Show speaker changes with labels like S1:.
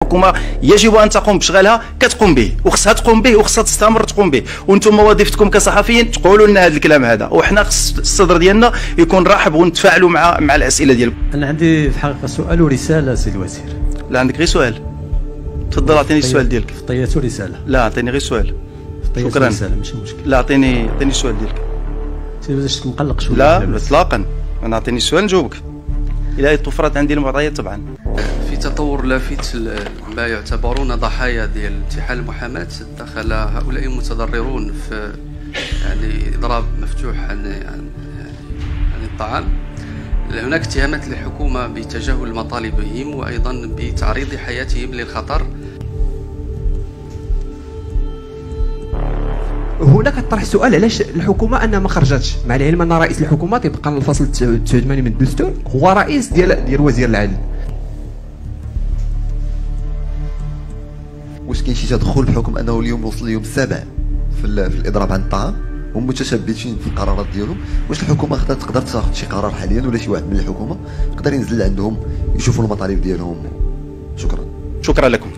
S1: الحكومه يجب ان تقوم بشغلها كتقوم به، وخصها تقوم به وخصها تستمر تقوم به، وانتم وظيفتكم كصحفيين تقولوا لنا هذا الكلام هذا، وحنا خص الصدر ديالنا يكون رحب ونتفاعلوا مع الاسئله ديالكم.
S2: انا عندي في الحقيقه سؤال ورساله سيد الوزير.
S1: لا عندك غير سؤال؟ تفضل اعطيني السؤال ديالك.
S2: في طياته رساله.
S1: لا اعطيني غير سؤال.
S2: شكرا. رساله ماشي مشكل.
S1: لا اعطيني السؤال ديالك.
S2: سيد الوزير شفتك مقلق شويه.
S1: لا اطلاقا، انا اعطيني السؤال نجاوبك. الى توفرت عندي المعطيات طبعا.
S3: في تطور لافت ما يعتبرون ضحايا ديال انتحال المحاماة، دخل هؤلاء المتضررون في يعني اضراب مفتوح عن الطعام. هناك اتهامات للحكومة بتجاهل مطالبهم وايضا بتعريض حياتهم للخطر.
S4: هنا كطرح السؤال علاش الحكومه انها ما خرجتش، مع العلم ان رئيس الحكومه طبقا للفصل 89 من الدستور هو رئيس ديال وزير العدل.
S5: واش كاين شي تدخل بحكم انه اليوم وصل اليوم السابع في الاضراب عن الطعام، هم متشبثين في القرارات ديالهم؟ واش الحكومه تقدر تاخذ شي قرار حاليا ولا شي واحد من الحكومه يقدر ينزل عندهم يشوفوا المطالب ديالهم؟ شكرا
S1: لكم.